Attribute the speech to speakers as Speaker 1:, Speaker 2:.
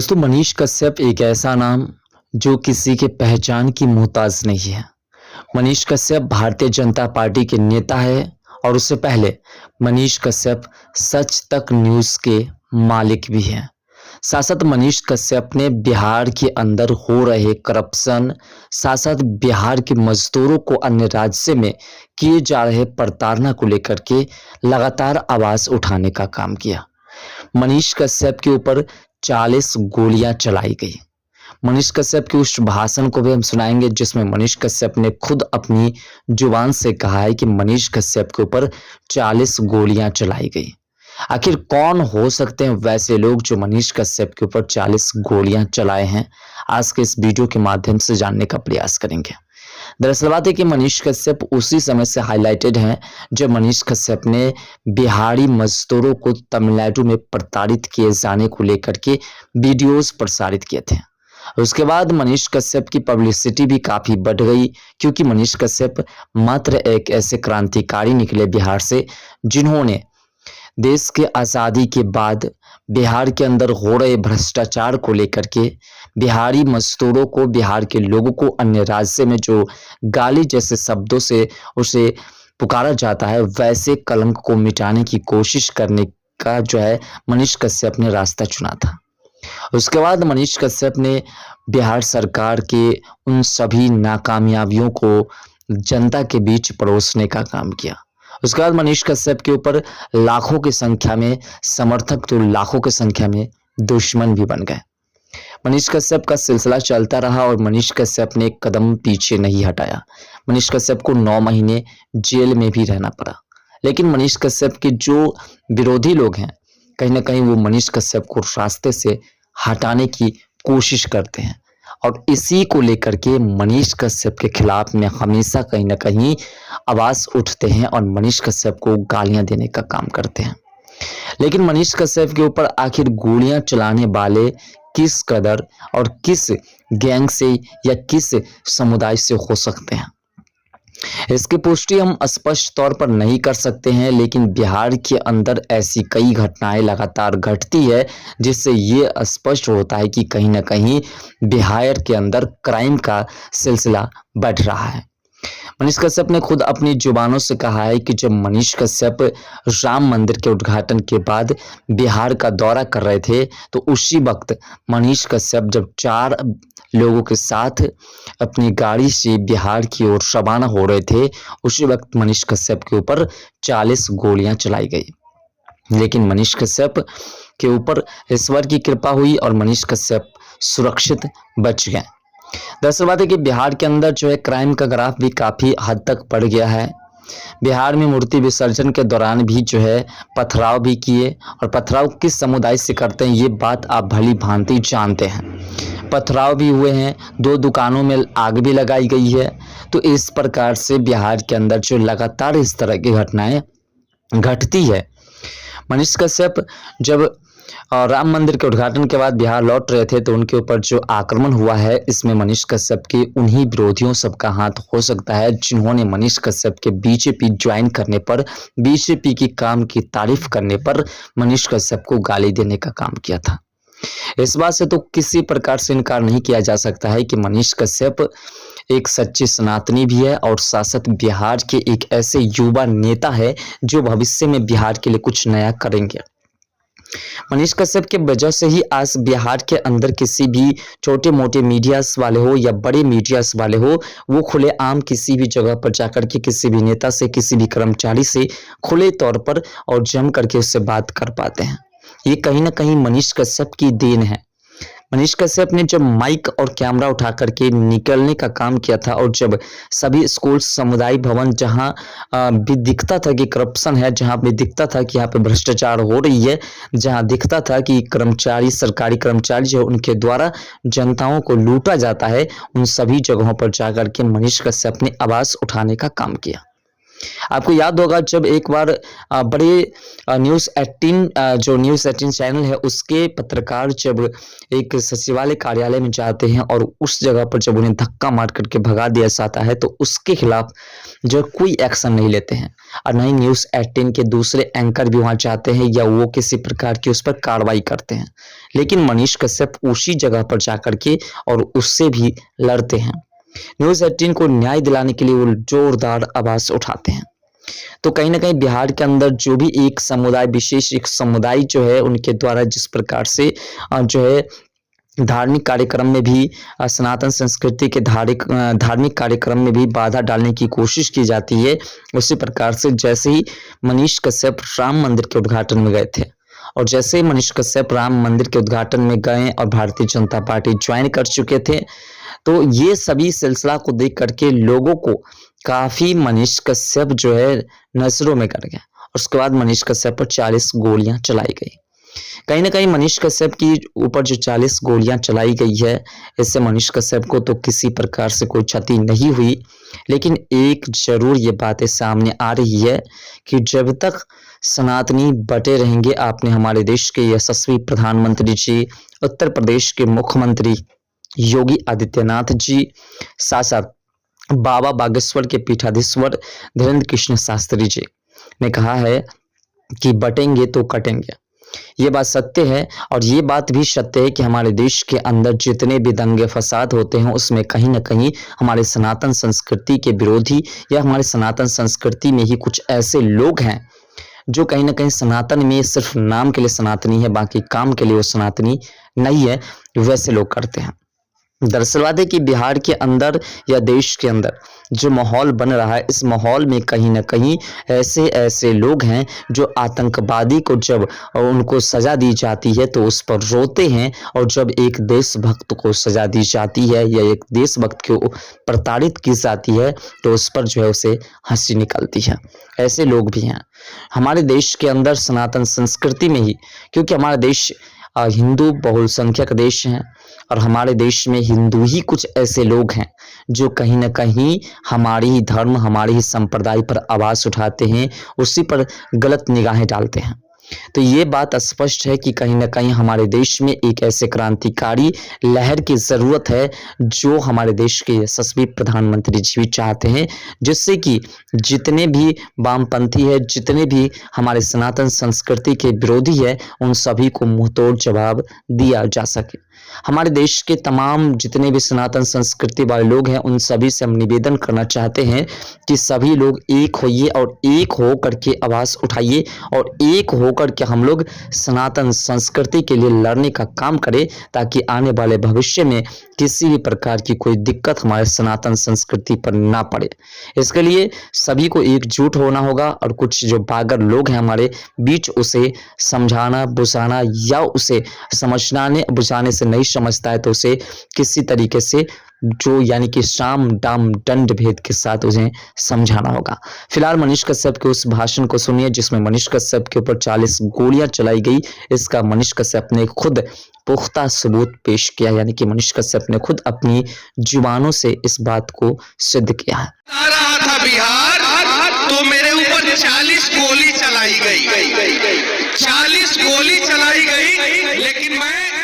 Speaker 1: दोस्तों, मनीष कश्यप एक ऐसा नाम जो किसी के पहचान की मोहताज नहीं है। मनीष कश्यप भारतीय जनता पार्टी के नेता है और उससे पहले मनीष कश्यप सच तक न्यूज़ के मालिक भी हैं। साथ मनीष कश्यप ने बिहार के अंदर हो रहे करप्शन, साथ बिहार के मजदूरों को अन्य राज्य में किए जा रहे प्रताड़ना को लेकर के लगातार आवाज़ उठाने का काम किया। मनीष कश्यप के ऊपर 40 गोलियां चलाई गई। मनीष कश्यप के उस भाषण को भी हम सुनाएंगे जिसमें मनीष कश्यप ने खुद अपनी जुबान से कहा है कि मनीष कश्यप के ऊपर 40 गोलियां चलाई गई। आखिर कौन हो सकते हैं वैसे लोग जो मनीष कश्यप के ऊपर 40 गोलियां चलाए हैं? आज के इस वीडियो के माध्यम से जानने का प्रयास करेंगे। दरअसल बात है कि मनीष कश्यप उसी समय से हाईलाइटेड हैं जब मनीष कश्यप ने बिहारी मजदूरों को तमिलनाडु में प्रताड़ित किए जाने को लेकर के वीडियोस प्रसारित किए थे। उसके बाद मनीष कश्यप की पब्लिसिटी भी काफ़ी बढ़ गई, क्योंकि मनीष कश्यप मात्र एक ऐसे क्रांतिकारी निकले बिहार से जिन्होंने देश के आज़ादी के बाद बिहार के अंदर हो रहे भ्रष्टाचार को लेकर के बिहारी मजदूरों को, बिहार के लोगों को अन्य राज्य में जो गाली जैसे शब्दों से उसे पुकारा जाता है, वैसे कलंक को मिटाने की कोशिश करने का जो है मनीष कश्यप ने रास्ता चुना था। उसके बाद मनीष कश्यप ने बिहार सरकार के उन सभी नाकामयाबियों को जनता के बीच परोसने का काम किया। उसके बाद मनीष कश्यप के ऊपर लाखों की संख्या में समर्थक तो लाखों की संख्या में दुश्मन भी बन गए। मनीष कश्यप का सिलसिला चलता रहा और मनीष कश्यप ने एक कदम पीछे नहीं हटाया। मनीष कश्यप को 9 महीने जेल में भी रहना पड़ा। लेकिन मनीष कश्यप के जो विरोधी लोग हैं, कहीं ना कहीं वो मनीष कश्यप को रास्ते से हटाने की कोशिश करते हैं और इसी को लेकर के मनीष कश्यप के खिलाफ में हमेशा कहीं ना कहीं आवाज़ उठते हैं और मनीष कश्यप को गालियां देने का काम करते हैं। लेकिन मनीष कश्यप के ऊपर आखिर गोलियां चलाने वाले किस कदर और किस गैंग से या किस समुदाय से हो सकते हैं, इसकी पुष्टि हम स्पष्ट तौर पर नहीं कर सकते हैं। लेकिन बिहार के अंदर ऐसी कई घटनाएं लगातार घटती है जिससे ये स्पष्ट होता है कि कहीं ना कहीं बिहार के अंदर क्राइम का सिलसिला बढ़ रहा है। मनीष कश्यप ने खुद अपनी जुबानों से कहा है कि जब मनीष कश्यप राम मंदिर के उद्घाटन के बाद बिहार का दौरा कर रहे थे तो उसी वक्त मनीष कश्यप जब 4 लोगों के साथ अपनी गाड़ी से बिहार की ओर रवाना हो रहे थे, उसी वक्त मनीष कश्यप के ऊपर 40 गोलियां चलाई गई। लेकिन मनीष कश्यप के ऊपर ईश्वर की कृपा हुई और मनीष कश्यप सुरक्षित बच गए। दरअसल बात है कि बिहार के अंदर जो है क्राइम का ग्राफ भी काफ़ी हद तक बढ़ गया है। बिहार में मूर्ति विसर्जन के दौरान भी जो है पथराव भी किए, और पथराव किस समुदाय से करते हैं ये बात आप भली भांति जानते हैं। पथराव भी हुए हैं, 2 दुकानों में आग भी लगाई गई है। तो इस प्रकार से बिहार के अंदर जो लगातार इस तरह की घटनाएं घटती है। मनीष कश्यप जब राम मंदिर के उद्घाटन के बाद बिहार लौट रहे थे तो उनके ऊपर जो आक्रमण हुआ है, इसमें मनीष कश्यप के उन्हीं विरोधियों सबका हाथ हो सकता है जिन्होंने मनीष कश्यप के बीजेपी ज्वाइन करने पर, बीजेपी की काम की तारीफ करने पर मनीष कश्यप को गाली देने का काम किया था। इस बात से तो किसी प्रकार से इनकार नहीं किया जा सकता है कि मनीष कश्यप एक सच्चे सनातनी भी है और शासक बिहार के एक ऐसे युवा नेता है जो भविष्य में बिहार के लिए कुछ नया करेंगे। मनीष कश्यप के वजह से ही आज बिहार के अंदर किसी भी छोटे मोटे मीडियास वाले हो या बड़े मीडियास वाले हो, वो खुलेआम किसी भी जगह पर जाकर के किसी भी नेता से, किसी भी कर्मचारी से खुले तौर पर और जम करके उससे बात कर पाते हैं। ये कहीं ना कहीं मनीष कश्यप की देन है। मनीष कश्यप ने जब माइक और कैमरा उठा करके निकलने का काम किया था और जब सभी स्कूल, समुदाय भवन जहां भी दिखता था कि करप्शन है, जहां भी दिखता था कि यहाँ पे भ्रष्टाचार हो रही है, जहां दिखता था कि कर्मचारी, सरकारी कर्मचारी जो उनके द्वारा जनताओं को लूटा जाता है, उन सभी जगहों पर जाकर के मनीष कश्यप ने आवाज़ उठाने का काम किया। आपको याद होगा जब एक बार बड़े न्यूज़ 18 जो न्यूज़ 18 चैनल है उसके पत्रकार जब एक सचिवालय कार्यालय में जाते हैं और उस जगह पर जब उन्हें धक्का मार करके भगा दिया जाता है तो उसके खिलाफ जो कोई एक्शन नहीं लेते हैं और न ही न्यूज़ 18 के दूसरे एंकर भी वहां जाते हैं या वो किसी प्रकार की उस पर कार्रवाई करते हैं। लेकिन मनीष कश्यप उसी जगह पर जाकर के और उससे भी लड़ते हैं। न्यूज़ 18 को न्याय दिलाने के लिए वो जोरदार आवाज उठाते हैं। तो कहीं ना कहीं बिहार के अंदर जो भी एक समुदाय विशेष एक समुदाय जो है उनके द्वारा जिस प्रकार से जो है धार्मिक कार्यक्रम में भी सनातन संस्कृति के धार्मिक कार्यक्रम में भी बाधा डालने की कोशिश की जाती है, उसी प्रकार से जैसे ही मनीष कश्यप राम मंदिर के उद्घाटन में गए थे और जैसे ही मनीष कश्यप राम मंदिर के उद्घाटन में गए और भारतीय जनता पार्टी ज्वाइन कर चुके थे तो ये सभी सिलसिला को देख करके लोगों को काफी मनीष कश्यप जो है नजरों में गड़ गया। उसके बाद मनीष कश्यप पर 40 गोलियां चलाई गई। कहीं ना कहीं मनीष कश्यप की ऊपर जो 40 गोलियां चलाई गई है इससे मनीष कश्यप को तो किसी प्रकार से कोई क्षति नहीं हुई, लेकिन एक जरूर ये बातें सामने आ रही है कि जब तक सनातनी बटे रहेंगे, आपने हमारे देश के यशस्वी प्रधानमंत्री जी, उत्तर प्रदेश के मुख्यमंत्री योगी आदित्यनाथ जी, साथ साथ बाबा बागेश्वर के पीठाधीश्वर धीरेन्द्र कृष्ण शास्त्री जी ने कहा है कि बटेंगे तो कटेंगे। ये बात सत्य है और ये बात भी सत्य है कि हमारे देश के अंदर जितने भी दंगे फसाद होते हैं उसमें कहीं ना कहीं हमारे सनातन संस्कृति के विरोधी या हमारे सनातन संस्कृति में ही कुछ ऐसे लोग हैं जो कहीं ना कहीं सनातन में सिर्फ नाम के लिए सनातनी है, बाकी काम के लिए वो सनातनी नहीं है, वैसे लोग करते हैं। दरअसल बात है कि बिहार के अंदर या देश के अंदर जो माहौल बन रहा है इस माहौल में कहीं ना कहीं ऐसे लोग हैं जो आतंकवादी को जब उनको सजा दी जाती है तो उस पर रोते हैं और जब एक देशभक्त को सजा दी जाती है या एक देशभक्त को प्रताड़ित की जाती है तो उस पर जो है उसे हंसी निकलती है। ऐसे लोग भी हैं हमारे देश के अंदर सनातन संस्कृति में ही, क्योंकि हमारा देश हिंदू बहुसंख्यक देश है और हमारे देश में हिंदू ही कुछ ऐसे लोग हैं जो कहीं ना कहीं हमारी ही धर्म हमारे ही संप्रदाय पर आवाज उठाते हैं, उसी पर गलत निगाहें डालते हैं। तो ये बात स्पष्ट है कि कहीं ना कहीं हमारे देश में एक ऐसे क्रांतिकारी लहर की जरूरत है जो हमारे देश के यशस्वी प्रधानमंत्री जी भी चाहते हैं, जिससे कि जितने भी वामपंथी है, जितने भी हमारे सनातन संस्कृति के विरोधी है, उन सभी को मुंहतोड़ जवाब दिया जा सके। हमारे देश के तमाम जितने भी सनातन संस्कृति वाले लोग हैं उन सभी से हम निवेदन करना चाहते हैं कि सभी लोग एक होइए और एक हो करके आवाज उठाइए और एक हो करके हम लोग सनातन संस्कृति के लिए लड़ने का काम करें, ताकि आने वाले भविष्य में किसी भी प्रकार की कोई दिक्कत हमारे सनातन संस्कृति पर ना पड़े। इसके लिए सभी को एकजुट होना होगा और कुछ जो बागर लोग हैं हमारे बीच उसे समझाना बुझाना या उसे समझाने बुझाने से नहीं समझता है तो उसे किसी तरीके से जो यानी कि साम दाम दंड भेद के साथ उन्हें समझाना होगा। फिलहाल मनीष कश्यप के उस भाषण को सुनिए जिसमें मनीष कश्यप के ऊपर 40 गोलियां चलाई गई। इसका मनीष कश्यप ने खुद पुख्ता सबूत पेश किया, यानी कि मनीष कश्यप ने खुद अपनी जुबानों से इस बात को सिद्ध किया है।
Speaker 2: आ रहा था बिहार तो मेरे ऊपर 40 गोली चलाई गई, 40 गोली चलाई गई, लेकिन मैं